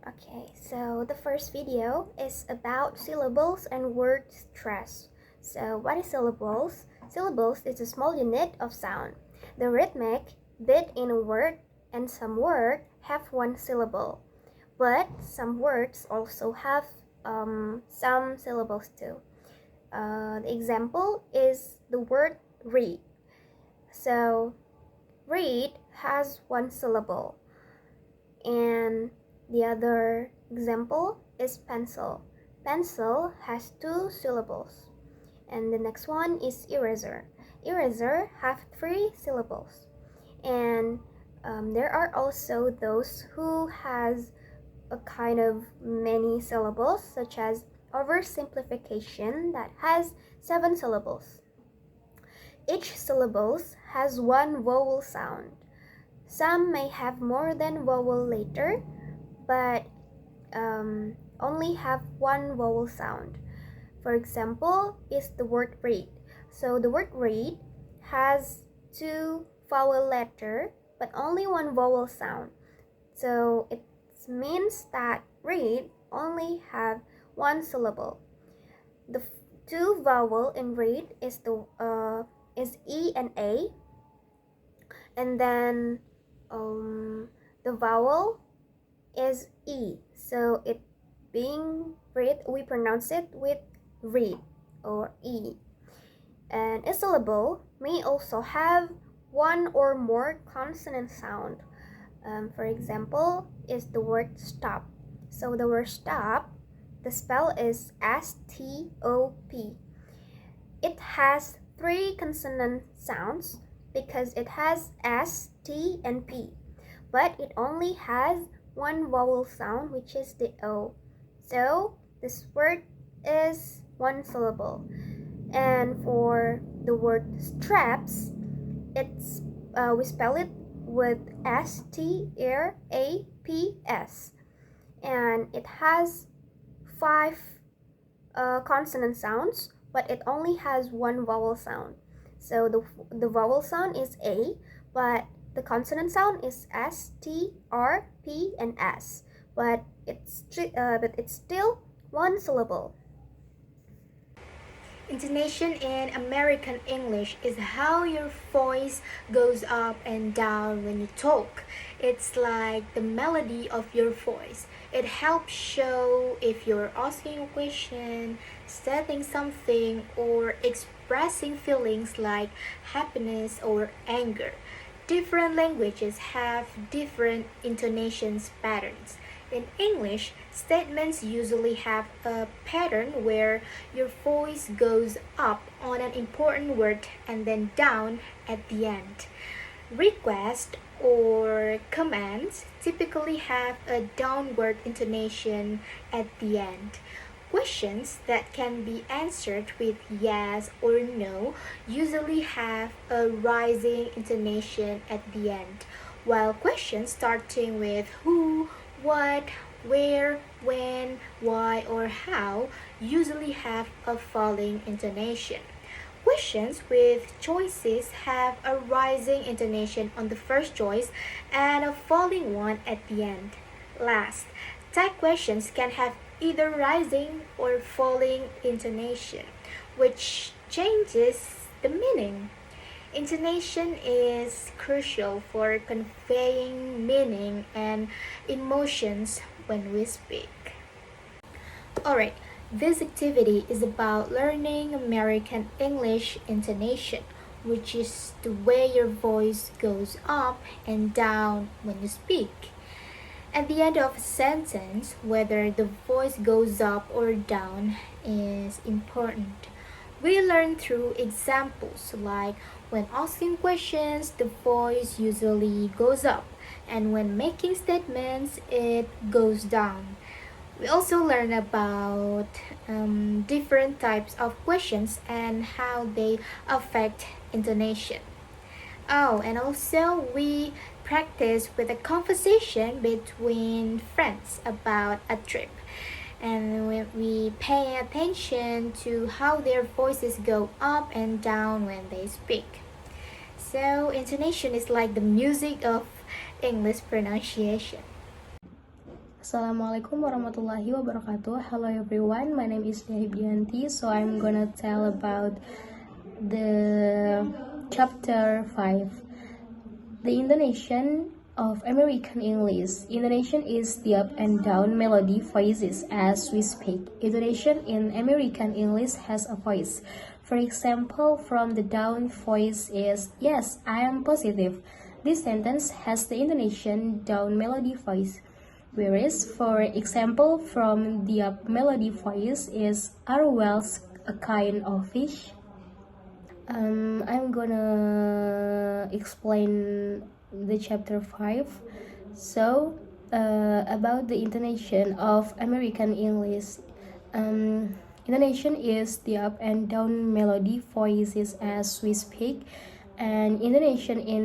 Okay, so the first video is about syllables and word stress. So what is syllables? Syllables is a small unit of sound. The rhythmic bit in a word, and some words have one syllable. But some words also have some syllables too. The example is the word read. So read has one syllable. And the other example is pencil. Pencil has two syllables. And the next one is eraser. Eraser have three syllables. And there are also those who has a kind of many syllables, such as oversimplification that has 7 syllables. Each syllable has one vowel sound. Some may have more than vowel later, but only have one vowel sound. For example, is the word read. So the word read has 2 vowel letter, but only one vowel sound. So it means that read only have one syllable. The 2 vowel in read is E and A, and then the vowel is E, so it being read, we pronounce it with read or E. And a syllable may also have one or more consonant sound. For example, is the word stop. So the word stop, the spell is S-T-O-P. It has 3 consonant sounds because it has S, T, and P. But it only has one vowel sound, which is the O. So this word is one syllable. And for the word straps, we spell it with S-T-R-A-P-S. And it has 5 consonant sounds, but it only has one vowel sound. So the vowel sound is A, but the consonant sound is S, T, R, P, and S. But it's still one syllable. Intonation in American English is how your voice goes up and down when you talk. It's like the melody of your voice. It helps show if you're asking a question, stating something, or expressing feelings like happiness or anger. Different languages have different intonations patterns. In English, statements usually have a pattern where your voice goes up on an important word and then down at the end. Requests or commands typically have a downward intonation at the end. Questions that can be answered with yes or no usually have a rising intonation at the end, while questions starting with who, what, where, when, why, or how usually have a falling intonation. Questions with choices have a rising intonation on the first choice and a falling one at the end. Last, tag questions can have either rising or falling intonation, which changes the meaning. Intonation is crucial for conveying meaning and emotions when we speak. Alright, this activity is about learning American English intonation, which is the way your voice goes up and down when you speak. At the end of a sentence, whether the voice goes up or down is important. We learn through examples like when asking questions, the voice usually goes up, and when making statements, it goes down. We also learn about different types of questions and how they affect intonation. Oh, and also we practice with a conversation between friends about a trip. And we pay attention to how their voices go up and down when they speak. So, intonation is like the music of English pronunciation. Assalamualaikum warahmatullahi wabarakatuh. Hello everyone, my name is Yahibianti. So I'm gonna tell about the chapter 5, the intonation of American English. Intonation is the up and down melody voices as we speak. Intonation in American English has a voice. For example, from the down voice is yes, I am positive. This sentence has the intonation down melody voice. Whereas, for example, from the up melody voice is are whales a kind of fish? I'm gonna explain the chapter 5. So, about the intonation of American English. Intonation is the up and down melody voices as we speak, and intonation in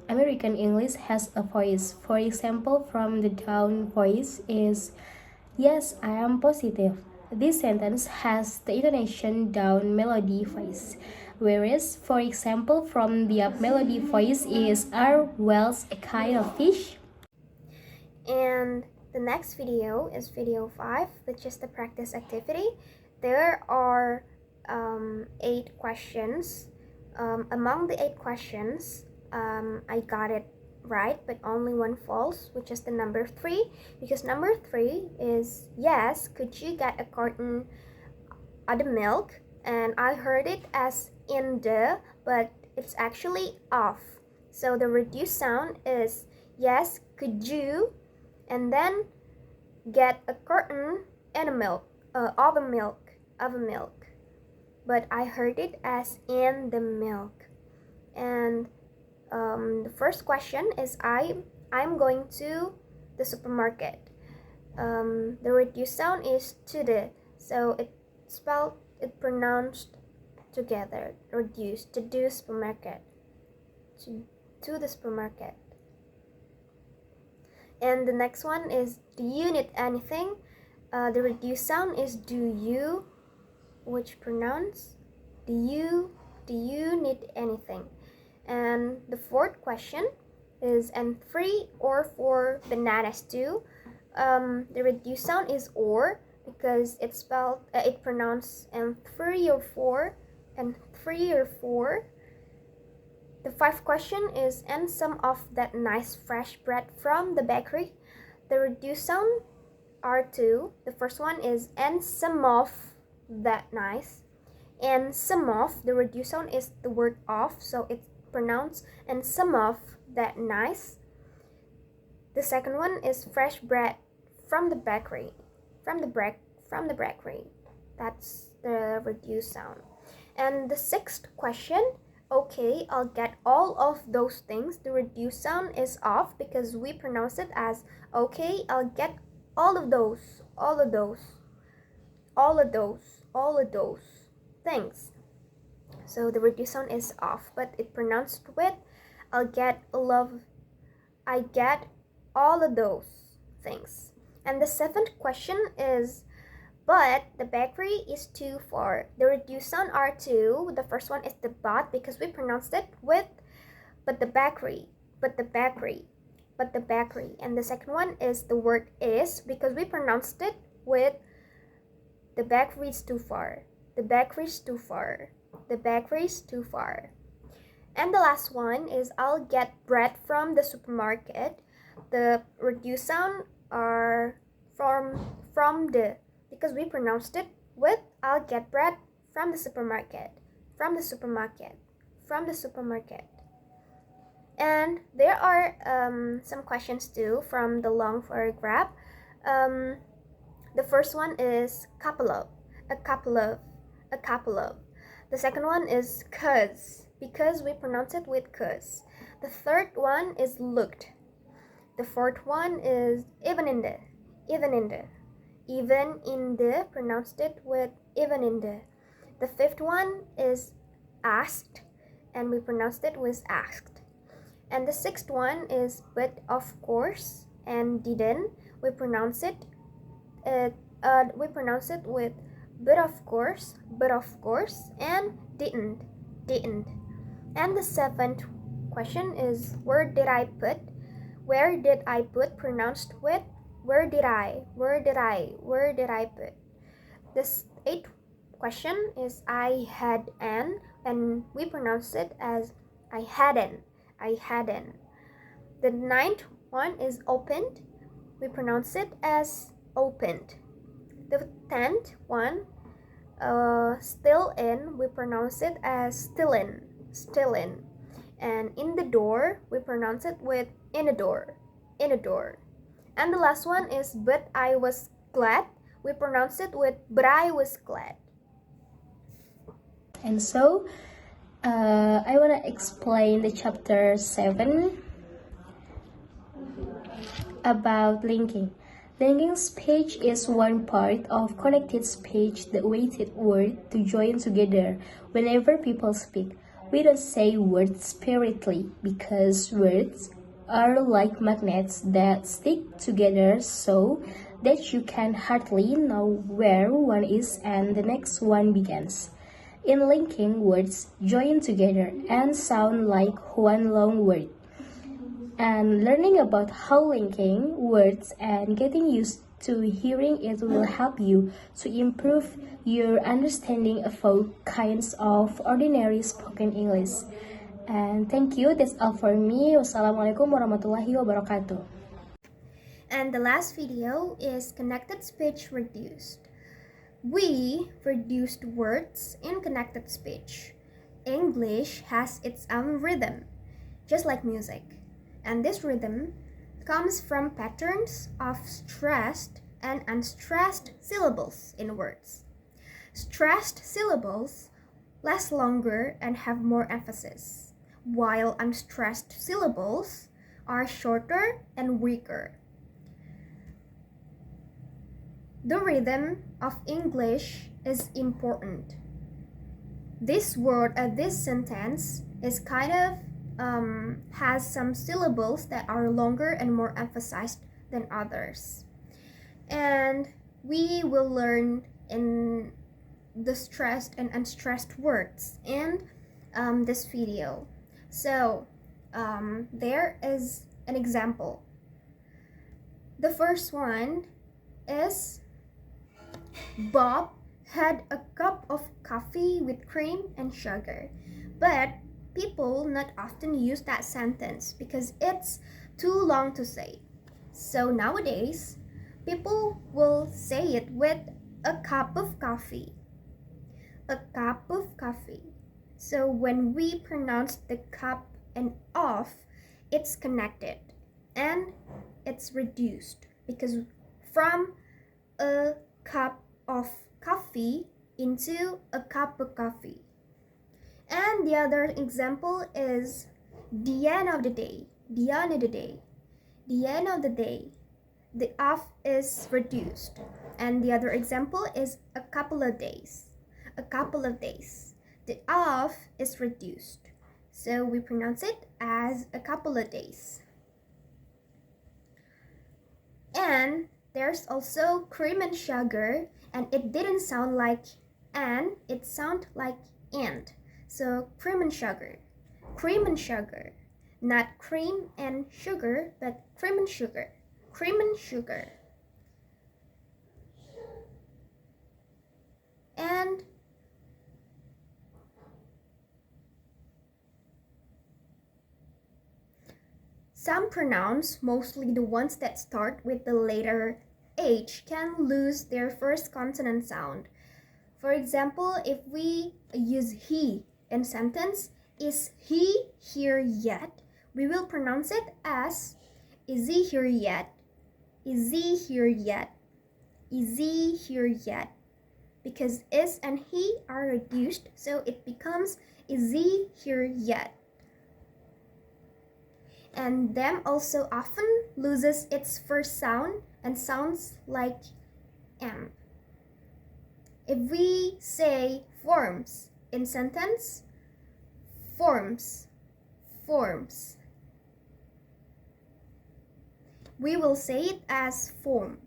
American English has a voice. For example, from the down voice is yes, I am positive. This sentence has the intonation down melody voice. Whereas, for example, from the up melody voice is are whales a kind of fish? And the next video is video 5, which is the practice activity. There are 8 questions. Among the 8 questions, I got it right, but only one false, which is the number 3, because number 3 is yes, could you get a carton of the milk? And I heard it as in the, but it's actually off. So the reduced sound is yes, could you, and then get a carton and a milk, of a milk. But I heard it as in the milk. And the first question is I'm going to the supermarket. The reduced sound is to the, so it pronounced together, reduced, to do supermarket, to the supermarket. And the next one is do you need anything? The reduced sound is do you, which pronounce do you need anything? And the fourth question is and 3 or 4 bananas too. The reduced sound is or, because it's spelled it pronounced and 3 or 4 and 3 or 4. The 5th question is and some of that nice fresh bread from the bakery. The reduced sound are 2. The first one is and some of that nice, and some of, the reduced sound is the word of, so it's pronounced and some of that nice. The second one is fresh bread from the bakery, from the bakery. That's the reduced sound. And the 6th question, okay, I'll get all of those things. The reduced sound is off because we pronounce it as okay, I'll get all of those things. So the reduced sound is off, but it pronounced with I get all of those things. And the 7th question is but the bakery is too far. The reduced sound are 2. The first one is the but, because we pronounced it with but the bakery. And the second one is the word is, because we pronounced it with the bakery is too far. And the last one is I'll get bread from the supermarket. The reduced sound are from the, because we pronounced it with I'll get bread from the supermarket. And there are some questions too from the long paragraph. The first one is couple of. The second one is cause, because we pronounce it with cause. The third one is looked. The fourth one is even in the. Pronounced it with even in the. The fifth one is asked, and we pronounced it with asked. And the sixth one is but of course, and didn't. We pronounce it with but of course, and didn't. And the seventh question is where did I put, pronounced with Where did I put? This eighth question is I had an, and we pronounce it as I hadn't. The ninth one is opened. We pronounce it as opened. The 10th one, still in, we pronounce it as still in. And in the door, we pronounce it with in a door. And the last one is but I was glad. We pronounce it with but I was glad. And so, I want to explain the chapter 7 about linking. Linking speech is one part of connected speech that weighted words to join together whenever people speak. We don't say words sparingly because words are like magnets that stick together so that you can hardly know where one is and the next one begins. In linking, words join together and sound like one long word. And learning about how linking words and getting used to hearing it will help you to improve your understanding of all kinds of ordinary spoken English. And thank you, that's all for me. Wassalamualaikum warahmatullahi wabarakatuh. And the last video is connected speech reduced. We reduced words in connected speech. English has its own rhythm, just like music. And this rhythm comes from patterns of stressed and unstressed syllables in words. Stressed syllables last longer and have more emphasis, while unstressed syllables are shorter and weaker. The rhythm of English is important. This sentence is kind of has some syllables that are longer and more emphasized than others. And we will learn in the stressed and unstressed words in this video. So there is an example. The first one is Bob had a cup of coffee with cream and sugar, but people not often use that sentence because it's too long to say. So nowadays, people will say it with a cup of coffee. A cup of coffee. So when we pronounce the cup and of, it's connected and it's reduced because from a cup of coffee into a cup of coffee. And the other example is the end of the day. The end of the day. The end of the day. The of is reduced. And the other example is a couple of days. A couple of days. The of is reduced. So we pronounce it as a couple of days. And there's also cream and sugar, and it didn't sound like and, it sounded like and. So cream and sugar. Cream and sugar. Not cream and sugar, but cream and sugar. Cream and sugar. And some pronouns, mostly the ones that start with the letter H, can lose their first consonant sound. For example, if we use he in sentence, is he here yet? We will pronounce it as is he here yet? Is he here yet? Is he here yet? Because is and he are reduced, so it becomes is he here yet? And them also often loses its first sound and sounds like M. If we say forms in sentence, forms, we will say it as form.